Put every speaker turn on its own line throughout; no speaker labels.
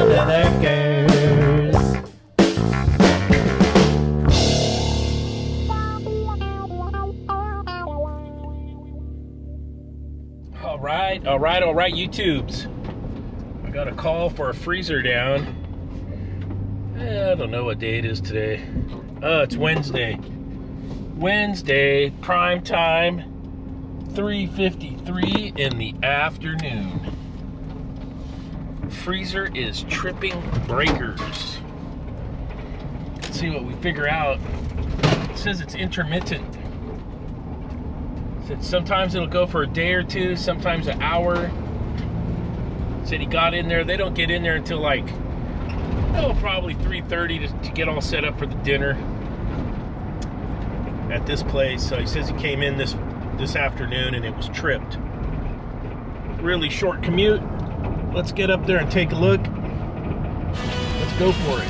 under the curse. All right, YouTubes. I got a call for a freezer down. I don't know what day it is today. It's Wednesday. Wednesday, prime time, 3:53 in the afternoon. Freezer is tripping breakers. Let's see what we figure out. It says it's intermittent. Said sometimes it'll go for a day or two, sometimes an hour. Said he got in there. They don't get in there until like, probably 3:30 to get all set up for the dinner at this place. So he says he came in this afternoon and it was tripped. Really short commute. Let's get up there and take a look. Let's go for it.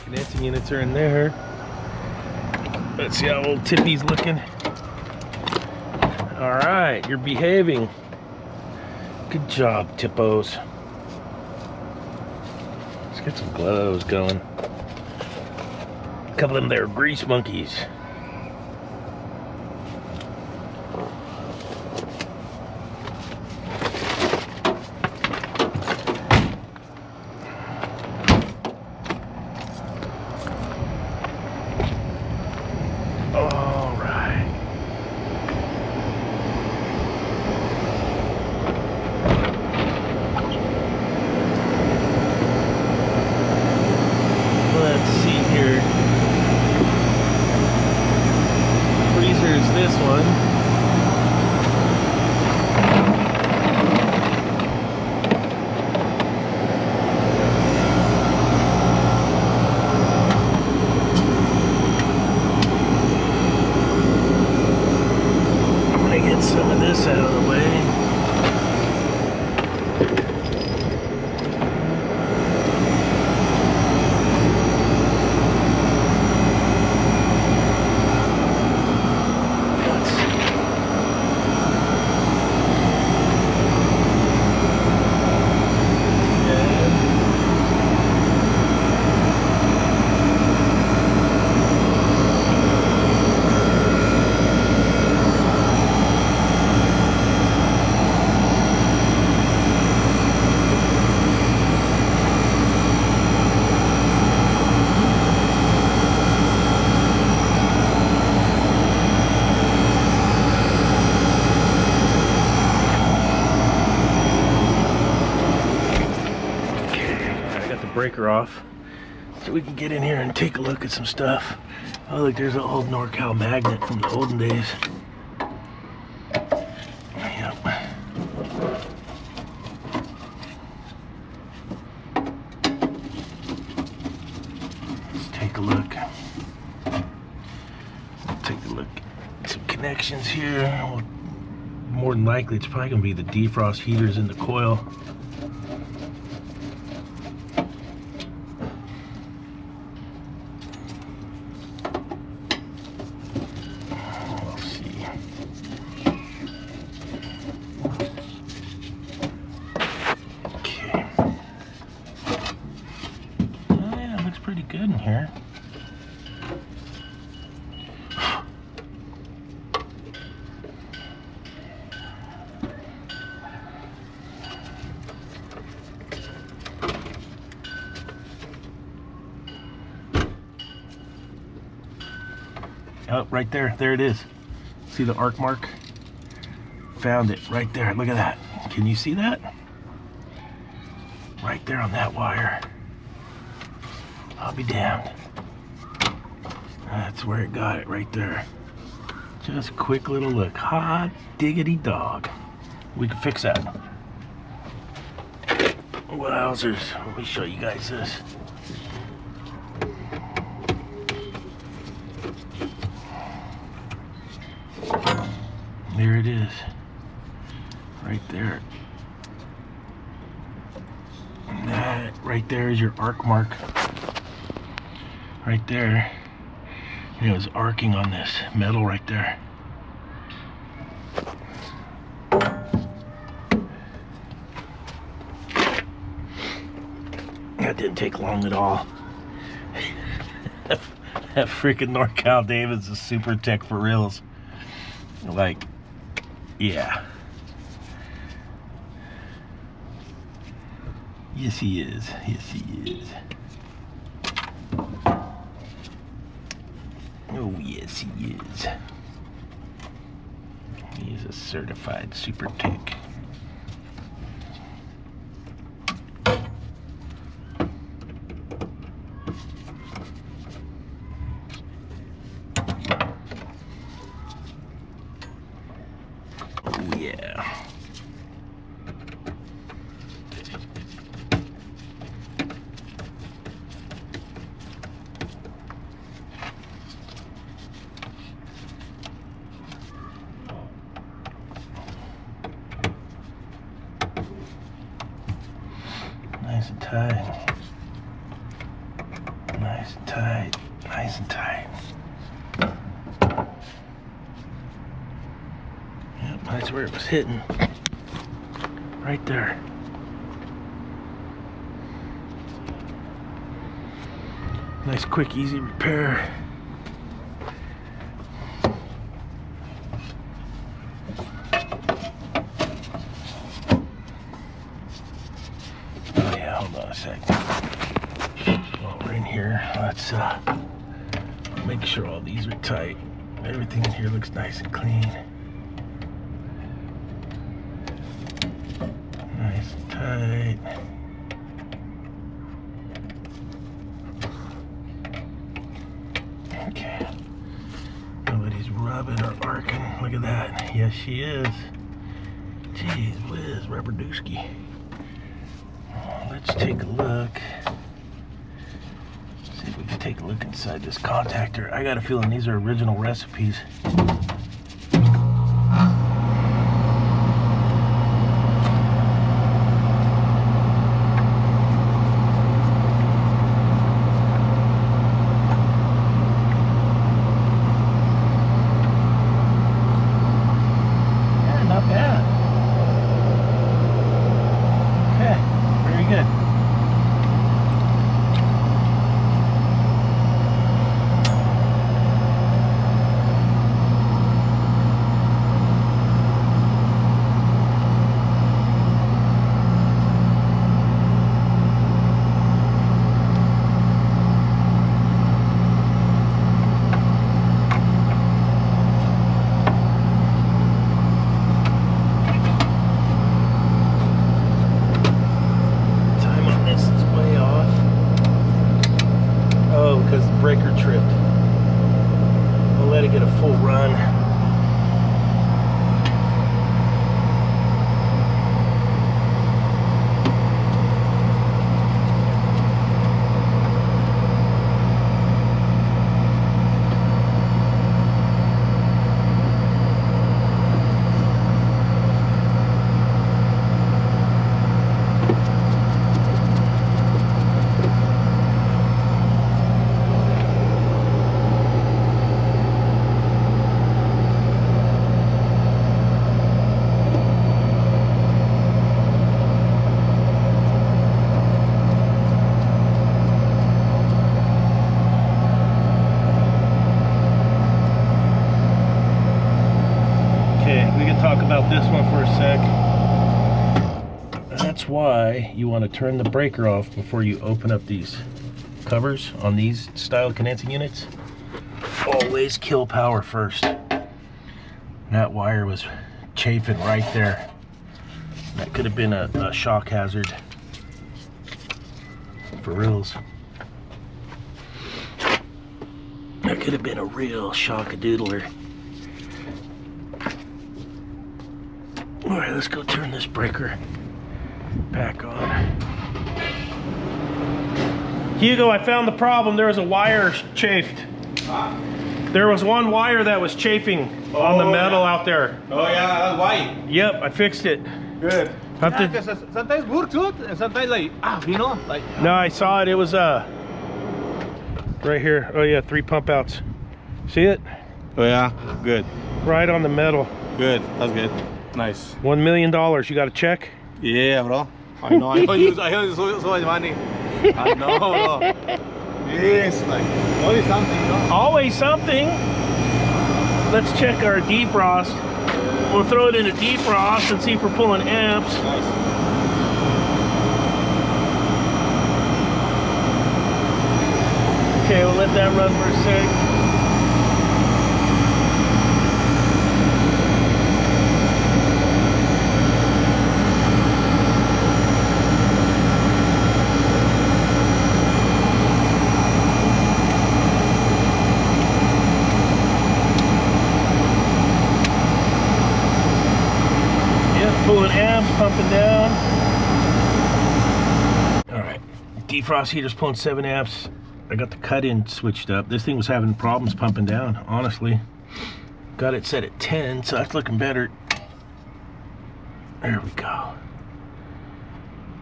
Condensing units are in there. Let's see how old Tippy's looking. All right, you're behaving. Good job, Tippos. Let's get some gloves going. A couple of them there grease monkeys. This one. I'm gonna get some of this out of the way. Breaker off so we can get in here and take a look at some stuff. Oh look, there's an old NorCal magnet from the olden days. Yep. Let's take a look. Take a look at some connections here. Well, more than likely it's probably gonna be the defrost heaters in the coil. Pretty good in here. Oh, right there. There it is. See the arc mark? Found it right there. Look at that. Can you see that? Right there on that wire. I'll be damned. That's where it got it, right there. Just a quick little look. Hot diggity dog. We can fix that. Wowzers. Let me show you guys this. There it is. right there. And that right there is your arc mark. Right there. It was arcing on this metal right there. That didn't take long at all. That freaking NorCal David's a super tech for reals. Like, yeah. Yes, he is. Yes, he is. Oh, yes, he is. He is a certified super tech. Oh, yeah. Nice and tight. Nice and tight. Nice and tight. Yep, that's where it was hitting. Right there. Nice, quick, easy repair. While we're in here, let's make sure all these are tight. Everything in here looks nice and clean. Nice and tight. Okay. Nobody's rubbing or arcing. Look at that. Yes, she is. Jeez whiz, rubber dooski. Let's take a look. See if we can take a look inside this contactor. I got a feeling these are original recipes. Yeah, not bad. Okay, very good. Because the breaker tripped. We'll let it get a full run. Talk about this one for a sec. That's why you want to turn the breaker off before you open up these covers on these style condensing units. Always kill power first. That wire was chafing right there. That could have been a shock hazard. For reals. That could have been a real shock-a-doodler. All right, let's go turn this breaker back on. Hugo, I found the problem. There was a wire chafed. Huh? There was one wire that was chafing on the metal out there.
Oh yeah, that's why.
Yep, I fixed it.
Good.
Yeah,
because sometimes works good, and sometimes like, you know, like.
No, I saw it. It was right here. Oh yeah, 3 pump outs. See it?
Oh yeah, good.
Right on the metal.
Good, that's good. Nice.
$1 million. You got a check?
Yeah, bro. I know. I use so much money. I know, bro. Yes, like always something, you know?
Always something. Let's check our defrost. We'll throw it in a defrost and see if we're pulling amps.
Nice.
Okay, we'll let that run for a sec. Pulling amps, pumping down. All right, defrost heater's pulling 7 amps. I got the cut-in switched up. This thing was having problems pumping down, honestly. Got it set at 10, so that's looking better. There we go.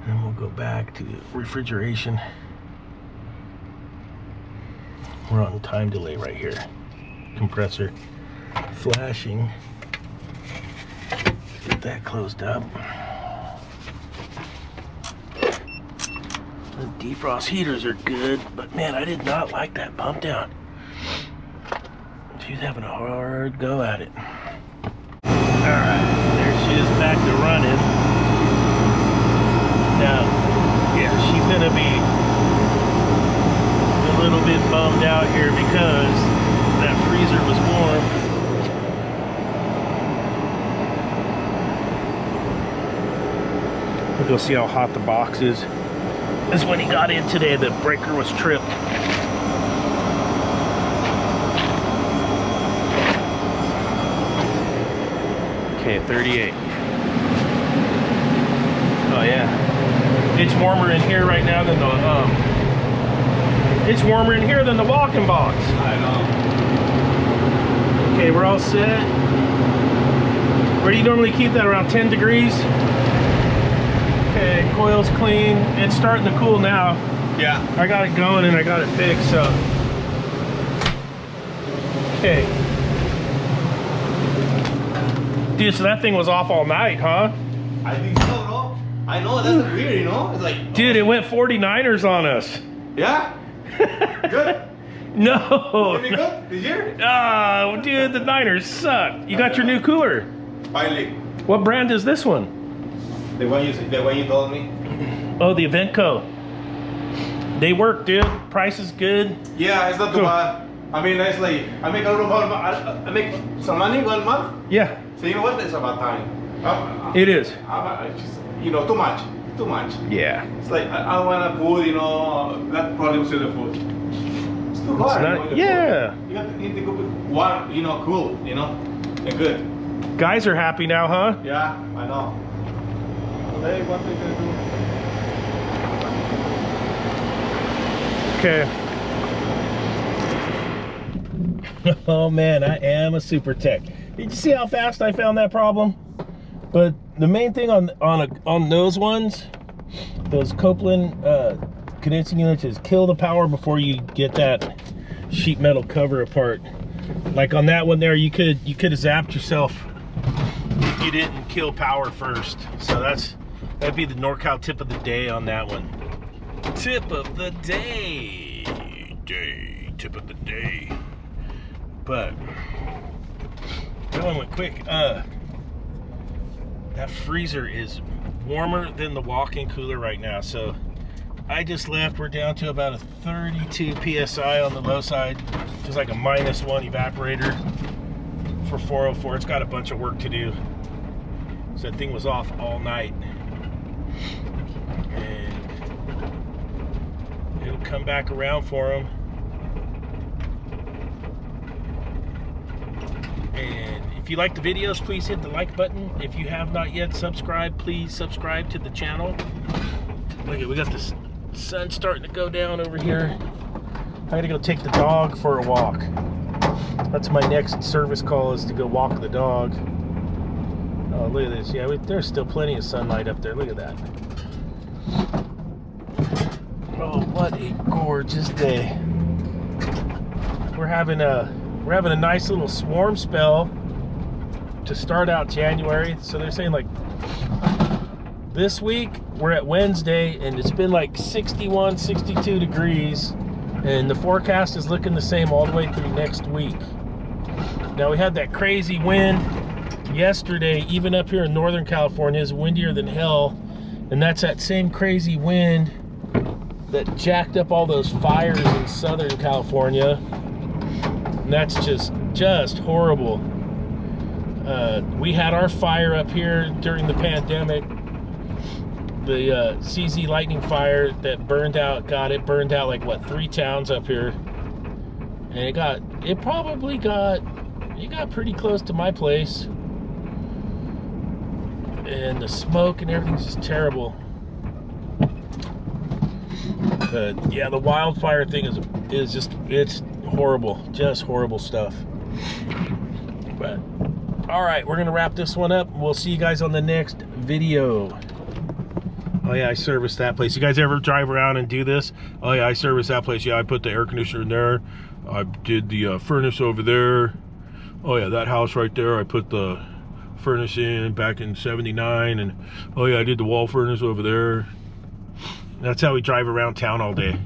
And we'll go back to refrigeration. We're on time delay right here. Compressor flashing. Get that closed up. The defrost heaters are good, but man, I did not like that pump down. She's having a hard go at it. Alright, there she is back to running. Now, yeah, she's gonna be a little bit bummed out here because that freezer was warm. We'll go see how hot the box is. This is when he got in today, the breaker was tripped. Okay, 38. Oh yeah. It's warmer in here right now than the it's warmer in here than the walk-in box.
I know.
Okay, we're all set. Where do you normally keep that? Around 10 degrees? Okay, coil's clean. It's starting to cool now.
Yeah.
I got it going and I got it fixed, so. Okay. Dude, so that thing was off all night, huh?
I think so, bro. I know, that's weird, you know? It's like...
Dude, it went 49ers on us.
Yeah? Good?
No.
Did it good? Did you?
Oh, dude, the Niners suck. You got your new cooler.
Finally.
What brand is this one?
The one you told me?
Oh, the H.V.A.C. They work, dude. Price is good.
Yeah, it's not too bad. I mean, it's like, I make a little more, I make some money 1 month.
Yeah.
So you know what? It's about time.
It is.
Just, you know, too much. Too much.
Yeah.
It's like, I want food, you know, that problem with the food. It's too hard.
Not, yeah.
Food. You need to go with warm, you know, cool, you know, and good.
Guys are happy now, huh?
Yeah, I know. Hey, what are you gonna do?
Okay. Oh man, I am a super tech. Did you see how fast I found that problem? But the main thing on those ones, those Copeland condensing units, is kill the power before you get that sheet metal cover apart. Like on that one there, you could have zapped yourself if you didn't kill power first. So that'd be the NorCal tip of the day on that one. Tip of the day. Tip of the day. But that one went quick. That freezer is warmer than the walk-in cooler right now. So I just left. We're down to about a 32 PSI on the low side. Just like a -1 evaporator for 404. It's got a bunch of work to do. So that thing was off all night. And it'll come back around for them. And if you like the videos, please hit the like button. If you have not yet subscribed, please subscribe to the channel. Look at, we got the sun starting to go down over here. I gotta go take the dog for a walk. That's my next service call, is to go walk the dog. Oh, look at this. Yeah, there's still plenty of sunlight up there. Look at that. Oh, what a gorgeous day. We're having a nice little swarm spell to start out January. So they're saying like this week we're at Wednesday and it's been like 61, 62 degrees, and the forecast is looking the same all the way through next week. Now we had that crazy wind yesterday, even up here in Northern California. It's windier than hell, and that's that same crazy wind that jacked up all those fires in Southern California, and that's just horrible. We had our fire up here during the pandemic, the CZ lightning fire that burned out like what, 3 towns up here, and it got pretty close to my place, and the smoke and everything's just terrible. But yeah, the wildfire thing is just, it's horrible, just horrible stuff. But all right, we're gonna wrap this one up. We'll see you guys on the next video. Oh yeah, I serviced that place. You guys ever drive around and do this? Oh yeah, I serviced that place. Yeah, I put the air conditioner in there. I did the furnace over there. Oh yeah, that house right there, I put the furnace in back in '79. And oh yeah, I did the wall furnace over there. That's how we drive around town all day.